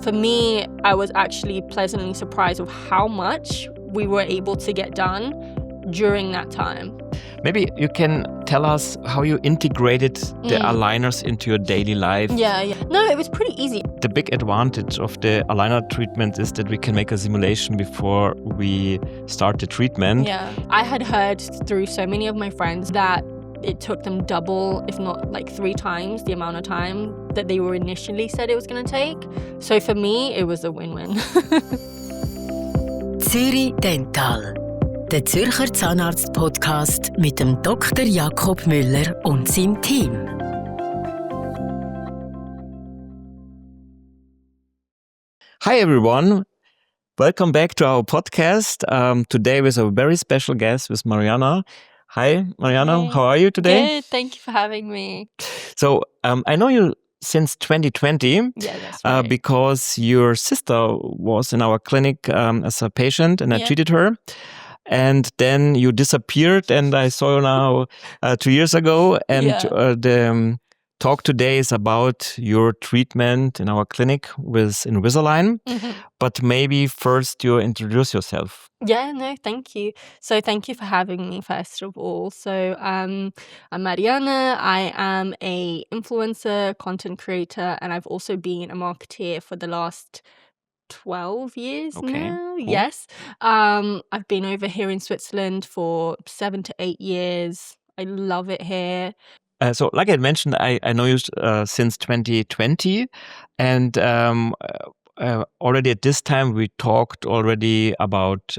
for me, I was actually pleasantly surprised of how much we were able to get done during that time. Maybe you can tell us how you integrated the aligners into your daily life. Yeah. No, it was pretty easy. The big advantage of the aligner treatment is that we can make a simulation before we start the treatment. Yeah. I had heard through so many of my friends that it took them double, if not like 3 times the amount of time that they were initially said it was going to take. So for me, it was a win-win. Zürich Dental, der Zürcher Zahnarzt-Podcast mit dem Dr. Jakob Müller und seinem Team. Hi everyone, welcome back to our podcast. Today with a very special guest with Marianna. Hi Marianna, Hey. How are you today? Good, thank you for having me. So I know you since 2020 Yeah, that's right. because your sister was in our clinic as a patient and I Yeah. treated her. And then you disappeared and I saw you now 2 years ago. And Yeah. the talk today is about your treatment in our clinic with Invisalign. But maybe first you introduce yourself. Yeah, no, thank you. So thank you for having me, first of all. So I'm Marianna. I am a influencer, content creator, and I've also been a marketeer for the last 12 years Okay, now. cool. Yes. I've been over here in Switzerland for 7 to 8 years. I love it here. So like I mentioned, I know you since 2020 and already at this time we talked already about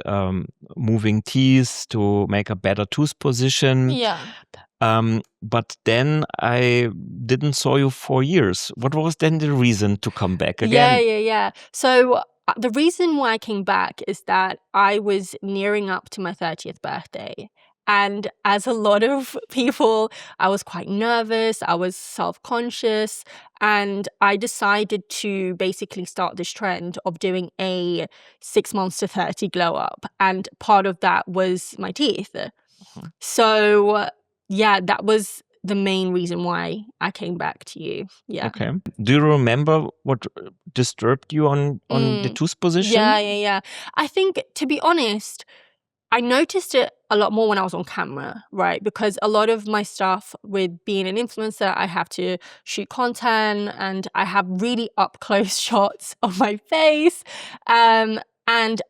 moving teeth to make a better tooth position. Yeah. But then I didn't saw you for years. What was then the reason to come back again? Yeah. So the reason why I came back is that I was nearing up to my 30th birthday. And as a lot of people, I was quite nervous, I was self-conscious, and I decided to basically start this trend of doing a 6 months to 30 glow-up. And part of that was my teeth. So yeah, that was the main reason why I came back to you. Yeah. Okay. Do you remember what disturbed you on the tooth position? Yeah. I think, to be honest, I noticed it a lot more when I was on camera, right? Because a lot of my stuff with being an influencer, I have to shoot content and I have really up close shots of my face. And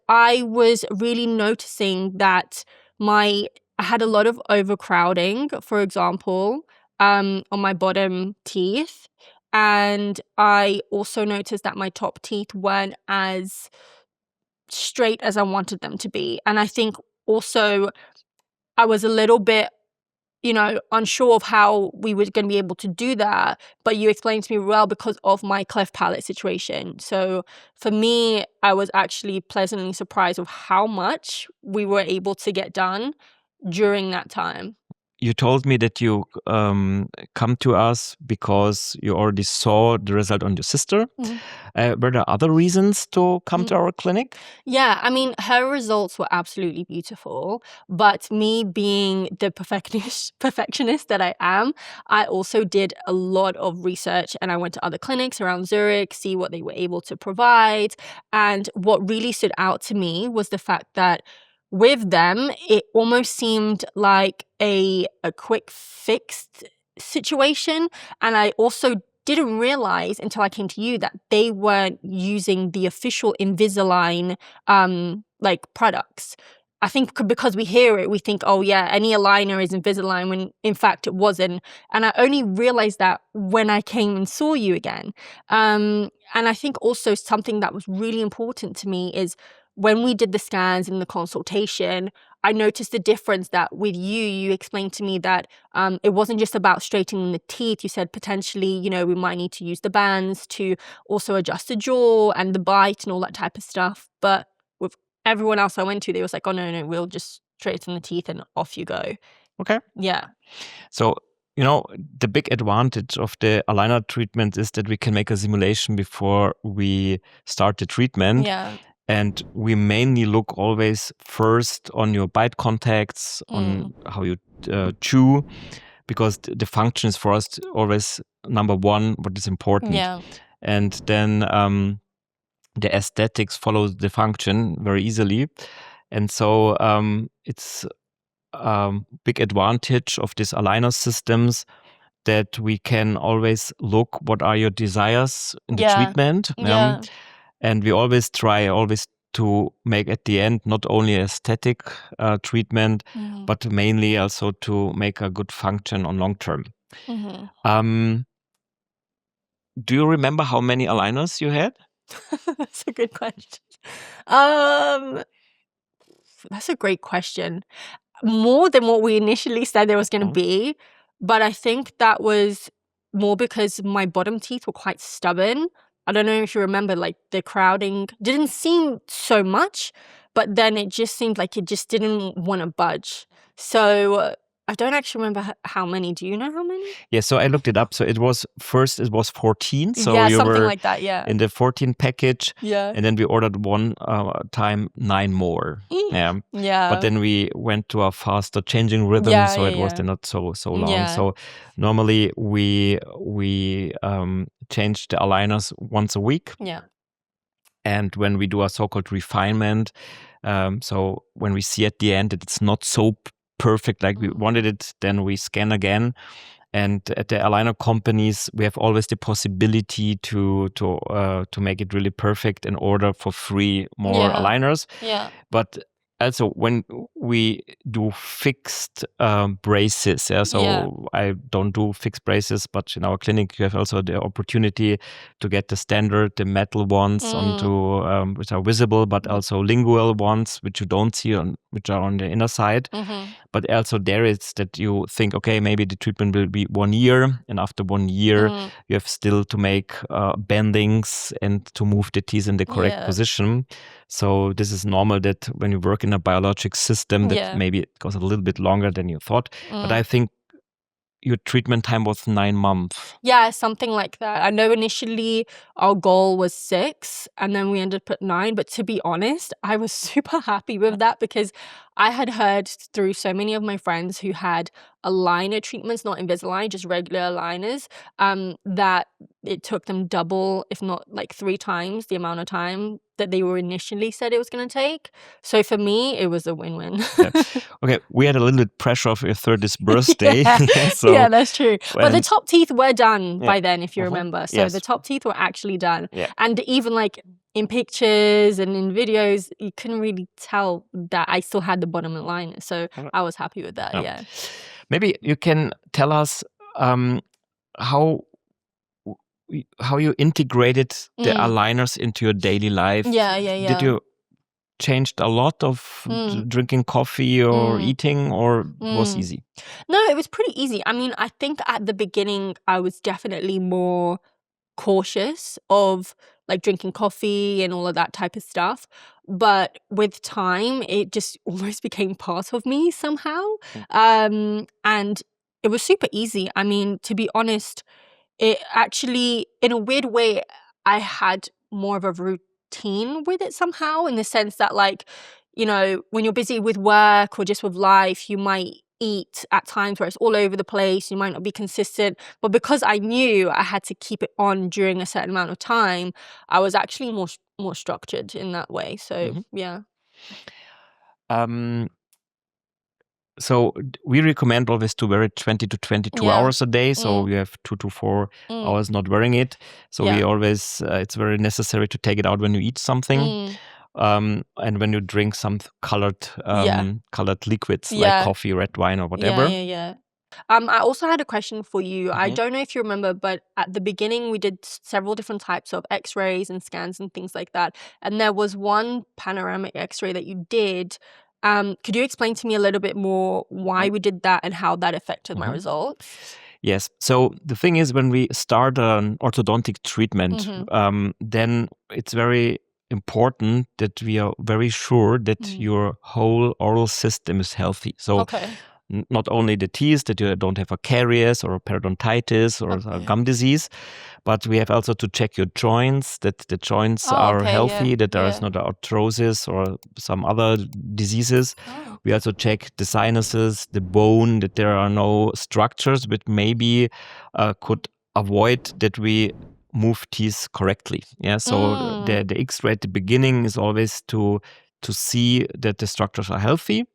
I was really noticing that I had a lot of overcrowding, for example, on my bottom teeth. And I also noticed that my top teeth weren't as straight as I wanted them to be. And I think also I was a little bit, unsure of how we were going to be able to do that. But you explained to me well because of my cleft palate situation. So for me, I was actually pleasantly surprised of how much we were able to get done during that time. You told me that you come to us because you already saw the result on your sister. Were there other reasons to come to our clinic? Yeah, I mean, her results were absolutely beautiful. But me being the perfectionist that I am, I also did a lot of research and I went to other clinics around Zurich, see what they were able to provide. And what really stood out to me was the fact that with them, it almost seemed like a quick fixed situation. And I also didn't realize until I came to you that they weren't using the official Invisalign products. I think because we hear it, we think, oh yeah, any aligner is Invisalign, when in fact it wasn't. And I only realized that when I came and saw you again. And I think also something that was really important to me is when we did the scans and the consultation, I noticed the difference that with you explained to me that it wasn't just about straightening the teeth. You said potentially, we might need to use the bands to also adjust the jaw and the bite and all that type of stuff. But with everyone else I went to, they was like, oh, no, we'll just straighten the teeth and off you go. Okay. Yeah. So, the big advantage of the aligner treatment is that we can make a simulation before we start the treatment. Yeah. And we mainly look always first on your bite contacts, on how you chew, because the function is for us always number one, what is important. Yeah. And then the aesthetics follows the function very easily. And so it's big advantage of these aligner systems that we can always look what are your desires in the treatment. And we always try to make at the end not only aesthetic treatment, but mainly also to make a good function on long term. Do you remember how many aligners you had? That's a good question. That's a great question. More than what we initially said there was going to be, but I think that was more because my bottom teeth were quite stubborn. I don't know if you remember, like the crowding didn't seem so much, but then it just seemed like it just didn't want to budge. So I don't actually remember how many. Do you know how many? Yeah, so I looked it up. So it was 14. So yeah, you something were like that. Yeah. in the 14 package. Yeah. And then we ordered one time 9 more. Yeah. Yeah. But then we went to a faster changing rhythm, so it was then not so long. Yeah. So normally we change the aligners once a week. Yeah. And when we do a so-called refinement, so when we see at the end that it's not so perfect like we wanted it, then we scan again. And at the aligner companies, we have always the possibility to make it really perfect and order for free more aligners. Yeah. But also when we do fixed braces, I don't do fixed braces, but in our clinic you have also the opportunity to get the standard, the metal ones onto which are visible, but also lingual ones which you don't see which are on the inner side. But also there is that you think, okay, maybe the treatment will be 1 year, and after 1 year you have still to make bendings and to move the teeth in the correct position. So this is normal that when you work in a biologic system that maybe it goes a little bit longer than you thought. But I think your treatment time was 9 months. Yeah, something like that. I know initially our goal was 6 and then we ended up at 9. But to be honest, I was super happy with that because I had heard through so many of my friends who had aligner treatments, not Invisalign, just regular aligners, that it took them double, if not like 3 times the amount of time that they were initially said it was going to take. So for me, it was a win-win. Okay, we had a little bit pressure of your 30th birthday. Yeah, that's true. But the top teeth were done by then, if you remember. So the top teeth were actually done. And even like in pictures and in videos, you couldn't really tell that I still had the bottom aligner. So I was happy with that, yeah. Maybe you can tell us how you integrated the aligners into your daily life. Yeah. Did you changed a lot of drinking coffee or eating, or it was easy? No, it was pretty easy. I mean, I think at the beginning I was definitely more cautious of like drinking coffee and all of that type of stuff, but with time it just almost became part of me somehow. And it was super easy. I mean, to be honest, it actually, in a weird way, I had more of a routine with it somehow, in the sense that, like, you know, when you're busy with work or just with life, you might eat at times where it's all over the place, you might not be consistent, but because I knew I had to keep it on during a certain amount of time, I was actually more structured in that way. So yeah. So we recommend always to wear it 20 to 22 hours a day. So you have 2 to 4 hours not wearing it. So we always, it's very necessary to take it out when you eat something. And when you drink some colored liquids like coffee, red wine, or whatever. I also had a question for you. I don't know if you remember, but at the beginning we did several different types of x-rays and scans and things like that. And there was one panoramic x-ray that you did. Could you explain to me a little bit more why we did that and how that affected my results? Yes. So the thing is, when we start an orthodontic treatment, then it's very important that we are very sure that your whole oral system is healthy. So not only the teeth, that you don't have a caries or a periodontitis or a gum disease, but we have also to check your joints, that the joints are healthy, that there is not arthrosis or some other diseases. We also check the sinuses, the bone, that there are no structures which maybe could avoid that we move teeth correctly. Yeah, so the X-ray at the beginning is always to see that the structures are healthy.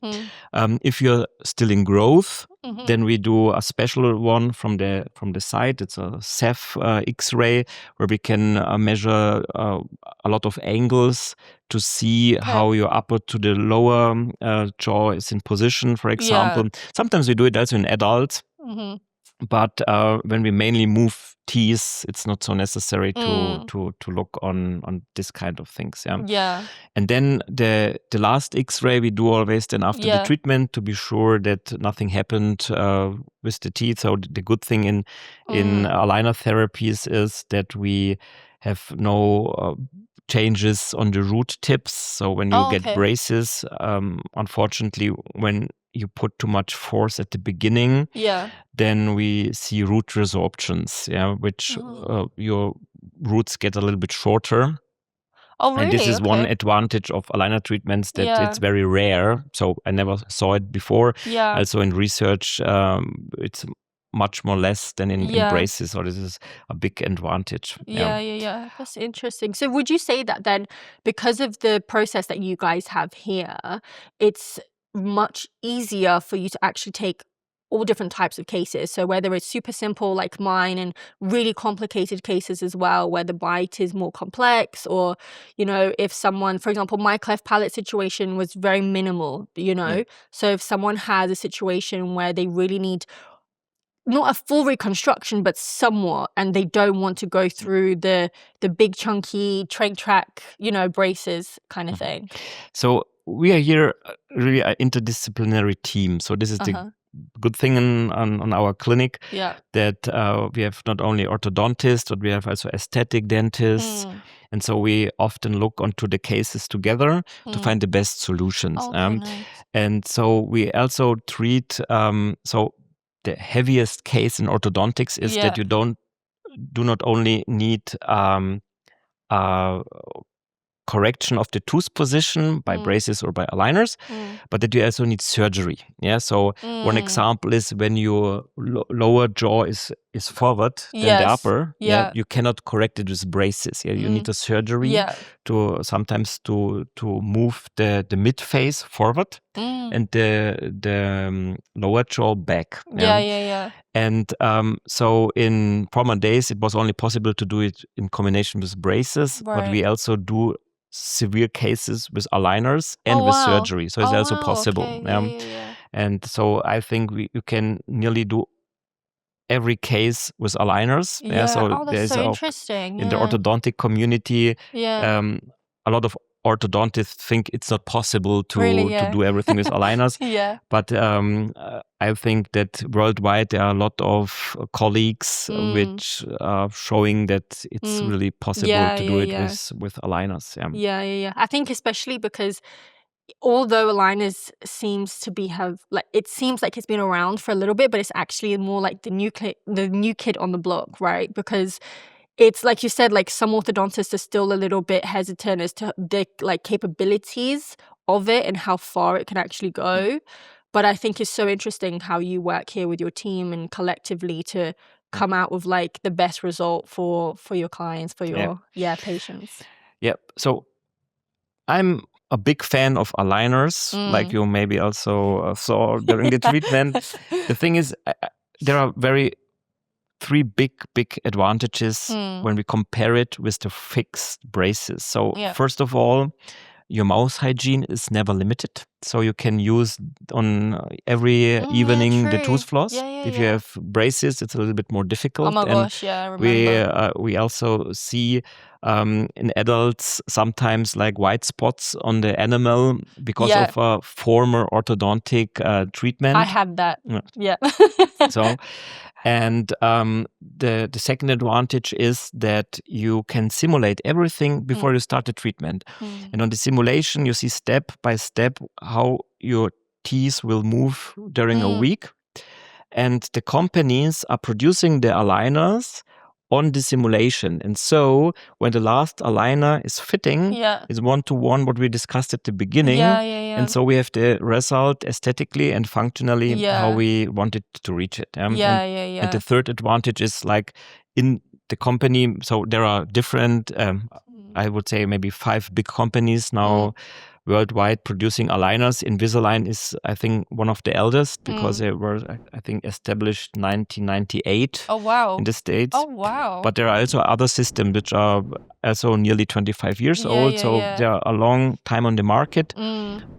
If you're still in growth, then we do a special one from the side. It's a Ceph X-ray where we can measure a lot of angles to see how your upper to the lower jaw is in position, for example. Sometimes we do it also in adults. But when we mainly move teeth, it's not so necessary to look on this kind of things. Yeah. And then the last X-ray we do always then after the treatment to be sure that nothing happened with the teeth. So the good thing in aligner therapies is that we have no changes on the root tips. So when you get braces, unfortunately, when you put too much force at the beginning, then we see root resorptions, which your roots get a little bit shorter. Oh, really? And this is one advantage of aligner treatments, that it's very rare. So I never saw it before. Also in research, it's much more less than in braces. So this is a big advantage. Yeah. That's interesting. So would you say that then, because of the process that you guys have here, it's much easier for you to actually take all different types of cases? So whether it's super simple like mine and really complicated cases as well, where the bite is more complex, or, if someone, for example, my cleft palate situation was very minimal, So if someone has a situation where they really need not a full reconstruction, but somewhat, and they don't want to go through the big chunky train track, braces kind of thing. So we are here really an interdisciplinary team. So this is the good thing on our clinic, that we have not only orthodontists, but we have also aesthetic dentists. And so we often look onto the cases together to find the best solutions. Nice. And so we also treat, so the heaviest case in orthodontics is that you do not only need correction of the tooth position by braces or by aligners, but that you also need surgery. So one example is when your lower jaw is forward than the upper. You cannot correct it with braces. You need a surgery to sometimes to move the mid face forward and the lower jaw back. And so in former days, it was only possible to do it in combination with braces, but we also do severe cases with aligners and with surgery. So it's also possible. And so I think you can nearly do every case with aligners. So that's so interesting. In the orthodontic community, a lot of orthodontists think it's not possible to do everything with aligners. But I think that worldwide there are a lot of colleagues which are showing that it's really possible to do it with aligners. I think especially because although aligners seems like it's been around for a little bit, but it's actually more like the new kid on the block, right? Because it's like you said, like some orthodontists are still a little bit hesitant as to the capabilities of it and how far it can actually go. But I think it's so interesting how you work here with your team and collectively to come out with like the best result for your clients, for your patients. So I'm a big fan of aligners, like you maybe also saw during the treatment. The thing is, there are three big advantages when we compare it with the fixed braces. So first of all, your mouth hygiene is never limited. So you can use on every evening the tooth floss. If you have braces, it's a little bit more difficult. Oh my gosh, I remember. We also see in adults sometimes like white spots on the enamel because of a former orthodontic treatment. I have that. So, and the second advantage is that you can simulate everything before you start the treatment. And on the simulation, you see step by step how your teeth will move during a week. And the companies are producing the aligners on the simulation. And so when the last aligner is fitting, it's one-to-one what we discussed at the beginning. And so we have the result aesthetically and functionally how we wanted to reach it. And the third advantage is like in the company, so there are different, I would say maybe 5 big companies now worldwide producing aligners. Invisalign is, I think, one of the eldest because they were, I think, established 1998 Oh, wow. in the States. Oh, wow. But there are also other systems which are also nearly 25 years Yeah, old. yeah, so yeah. they're a long time on the market.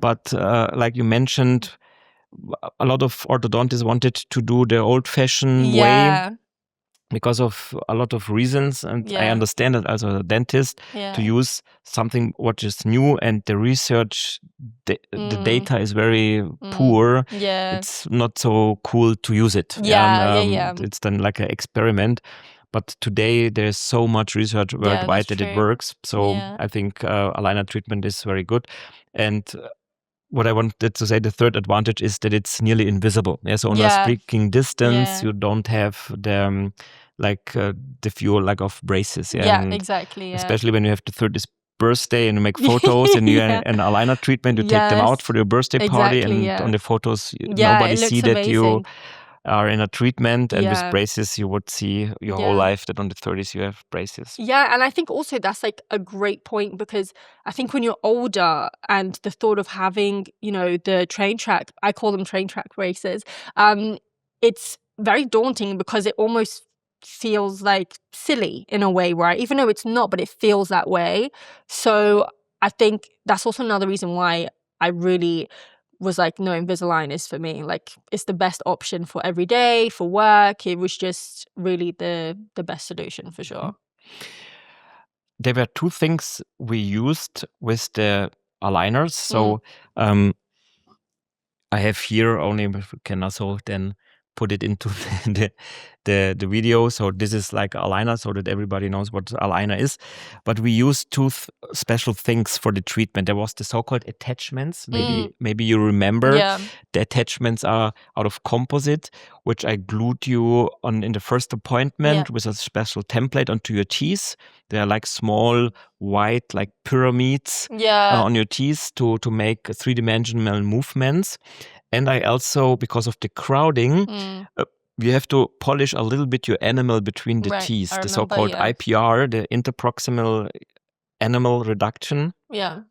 But like you mentioned, a lot of orthodontists wanted to do the old-fashioned way Yeah. because of a lot of reasons. And I Yeah. understand it as a dentist Yeah. to use something what is new, and the research, the data is very poor. Yeah. It's not so cool to use it. Yeah. It's then like an experiment. But today there's so much research worldwide that's that it true. works. So Yeah. I think aligner treatment is very good. And what I wanted to say, the third advantage is that it's nearly invisible. Yeah, so on a speaking distance, you don't have the the fuel like of braces. Yeah, and exactly. Yeah. especially when you have the 30th birthday and you make photos and you Yeah. an aligner treatment, you take them out Yes, for your birthday party, exactly, and yeah. on the photos Yeah, nobody it looks see that you amazing. are in a treatment, and with Yeah. braces you would see your whole Yeah. life that on the 30s you have braces. Yeah, and I think also that's like a great point, because I think when you're older and the thought of having, the train track, I call them train track braces, it's very daunting because it almost feels like silly in a way, right? Even though it's not, but it feels that way. So I think that's also another reason why I really was like, no, Invisalign is for me. Like, it's the best option for every day, for work. It was just really the best solution for sure. There were 2 things we used with the aligners. So I have here only, if we can also then put it into the video. So this is like aligner, so that everybody knows what aligner is. But we used 2 special things for the treatment. There was the so-called attachments. Maybe you remember. Yeah. The attachments are out of composite, which I glued you on in the first appointment with a special template onto your teeth. They are like small white like pyramids on your teeth to make 3-dimensional movements. And I also, because of the crowding, you have to polish a little bit your enamel between the Right, teeth, I the remember, so-called yeah. IPR, the interproximal enamel reduction. Yeah.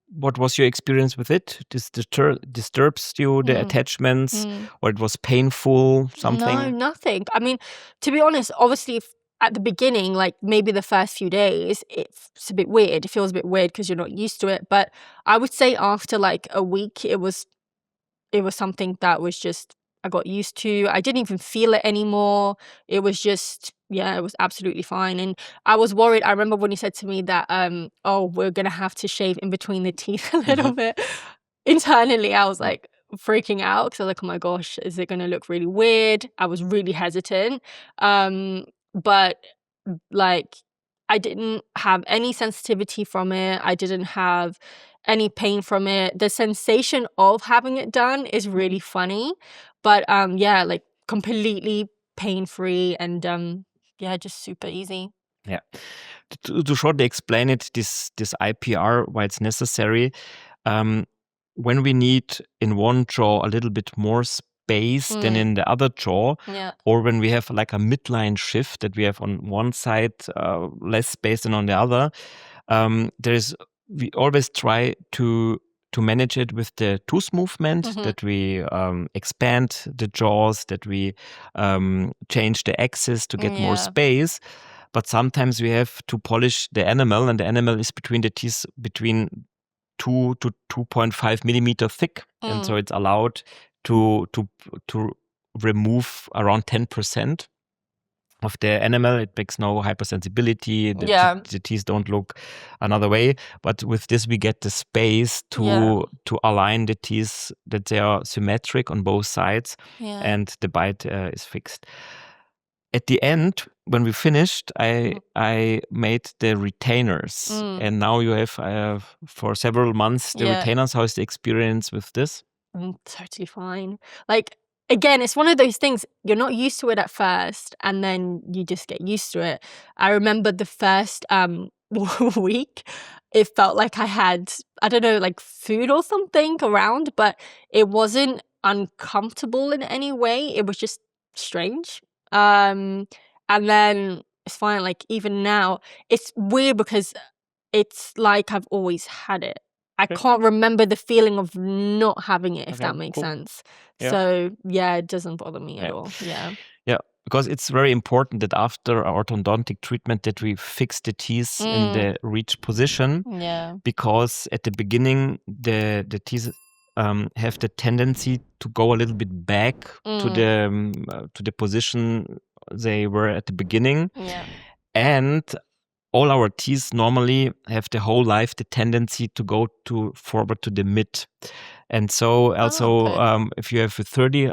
What was your experience with it? This disturbs you, the attachments, or it was painful, something? No, nothing. I mean, to be honest, obviously, at the beginning, like maybe the first few days, it's a bit weird. It feels a bit weird because you're not used to it. But I would say after like a week, it was something that was just, I got used to. I didn't even feel it anymore. It was just, it was absolutely fine. And I was worried. I remember when he said to me that, we're going to have to shave in between the teeth a little bit. Internally, I was like freaking out because I was like, oh my gosh, is it going to look really weird? I was really hesitant. But like, I didn't have any sensitivity from it. I didn't have any pain from it. The sensation of having it done is really funny, but like completely pain-free and just super easy. Yeah. To shortly explain it, this IPR, why it's necessary, when we need in one jaw a little bit more space than in the other jaw, or when we have like a midline shift that we have on one side less space than on the other, we always try to manage it with the tooth movement, that we expand the jaws, that we change the axis to get more space. But sometimes we have to polish the enamel, and the enamel is between the teeth between 2 to 2.5 millimeter thick, and so it's allowed to remove around 10% of the enamel. It makes no hypersensibility. The teeth don't look another way. But with this, we get the space to align the teeth that they are symmetric on both sides, and the bite is fixed. At the end, when we finished, I made the retainers, and now you have for several months the retainers. How is the experience with this? Totally fine. Like, again, it's one of those things, you're not used to it at first, and then you just get used to it. I remember the first week, it felt like I had, I don't know, like food or something around, but it wasn't uncomfortable in any way. It was just strange. and then it's fine. Like even now, it's weird because it's like I've always had it. I Okay. can't remember the feeling of not having it, if Okay, that makes cool. sense. Yeah. So yeah, it doesn't bother me at Yeah. all. Yeah. Yeah, because it's very important that after our orthodontic treatment that we fix the teeth in the reach position, Yeah. because at the beginning the teeth have the tendency to go a little bit back to the position they were at the beginning, Yeah. and all our teeth normally have the whole life the tendency to go forward to the mid. And so also okay. if you have a 30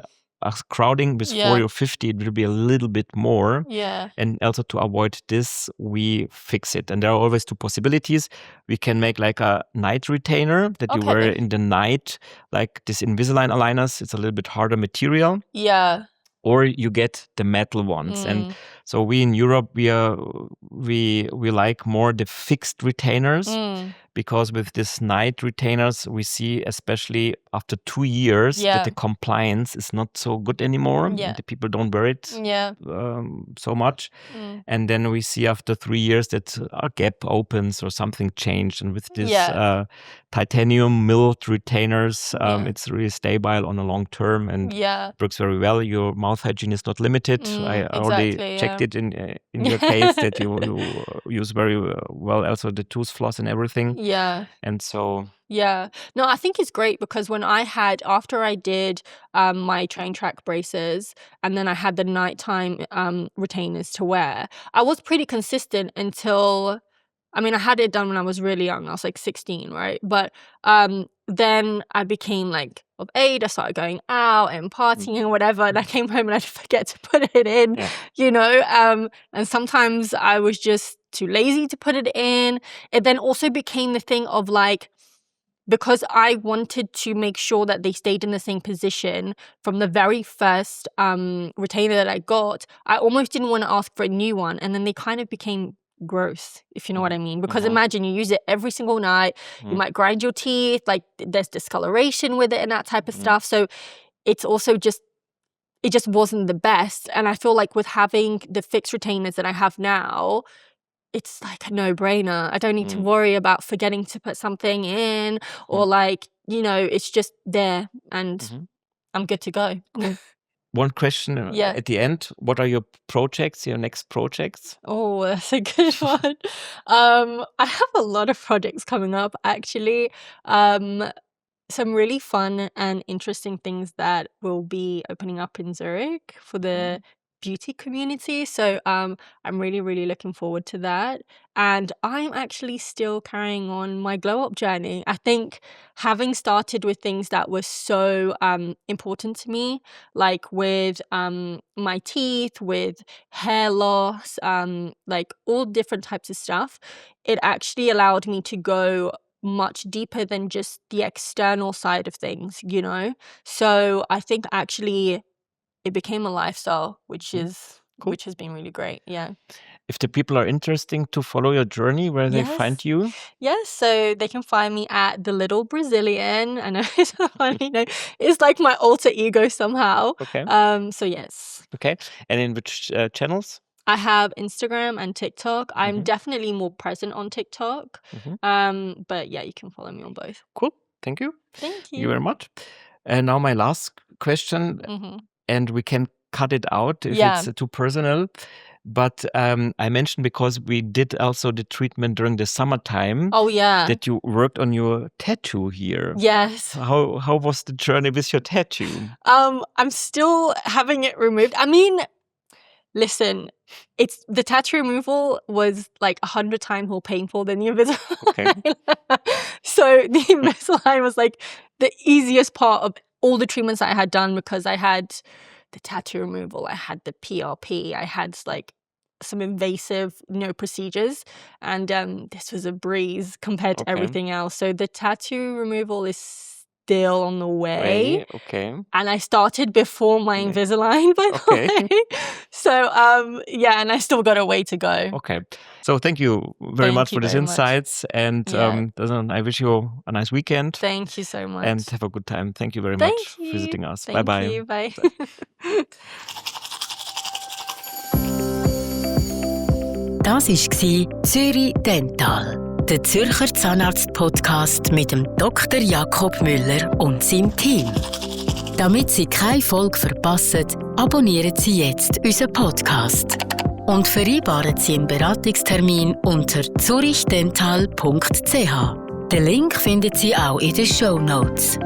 crowding with 40 or 50, it will be a little bit more. Yeah. And also to avoid this, we fix it. And there are always two possibilities. We can make like a night retainer that you wear Okay. in the night, like this Invisalign aligners. It's a little bit harder material. Yeah. Or you get the metal ones. And so we in Europe, we like more the fixed retainers, because with this night retainers, we see, especially after 2 years, that the compliance is not so good anymore. Yeah. The people don't wear it so much. And then we see after 3 years that a gap opens or something changed. And with this titanium milled retainers, it's really stable on a long term and works very well. Your mouth hygiene is not limited. I already checked it in your case that you use very well also the tooth floss and everything. Yeah. And so Yeah. No, I think it's great because after I did my train track braces and then I had the nighttime retainers to wear, I was pretty consistent until, I mean, I had it done when I was really young. I was like 16, right? But then I became like of age. I started going out and partying and whatever. And I came home and I'd forget to put it in, you know? And sometimes I was just too lazy to put it in. It then also became the thing of like, because I wanted to make sure that they stayed in the same position from the very first retainer that I got, I almost didn't want to ask for a new one. And then they kind of became gross, if you know what I mean. Because imagine you use it every single night, you might grind your teeth, like there's discoloration with it and that type of stuff. So it's also just, it just wasn't the best. And I feel like with having the fixed retainers that I have now, it's like a no-brainer. I don't need to worry about forgetting to put something in or like, you know, it's just there and I'm good to go. one question at the end. What are your projects, your next projects? Oh, that's a good one. I have a lot of projects coming up, actually. Some really fun and interesting things that will be opening up in Zurich for the beauty community. So I'm really, really looking forward to that. And I'm actually still carrying on my glow-up journey. I think having started with things that were so important to me, like with my teeth, with hair loss, like all different types of stuff, it actually allowed me to go much deeper than just the external side of things, you know? So I think actually it became a lifestyle, which has been really great. Yeah. If the people are interested to follow your journey, where they find you? Yes, so they can find me at The Little Brazilian. I know it's a funny name. It's like my alter ego somehow. Okay. So yes. Okay. And in which channels? I have Instagram and TikTok. I'm definitely more present on TikTok. But yeah, you can follow me on both. Cool. Thank you. Thank Thank you you. very much. And now my last question, and we can cut it out if it's too personal. But I mentioned because we did also the treatment during the summertime. Oh yeah. That you worked on your tattoo here. Yes. How was the journey with your tattoo? I'm still having it removed. I mean, listen, the tattoo removal was like 100 times more painful than the Invisalign. Okay. So the Invisalign was like the easiest part of all the treatments that I had done because I had the tattoo removal, I had the PRP, I had like some invasive, procedures, and this was a breeze compared to everything else. So the tattoo removal is still on the way. Okay. And I started before my Invisalign, by the way. So, and I still got a way to go. Okay. So thank you very much for these insights. And I wish you a nice weekend. Thank you so much. And have a good time. Thank you very much for visiting us. Bye-bye. Thank you. Bye. Das war Zürich Dental, der Zürcher Zahnarzt-Podcast mit dem Dr. Jakob Müller und seinem Team. Damit Sie keine Folge verpassen, abonnieren Sie jetzt unseren Podcast und vereinbaren Sie einen Beratungstermin unter zurichdental.ch. Den Link finden Sie auch in den Shownotes.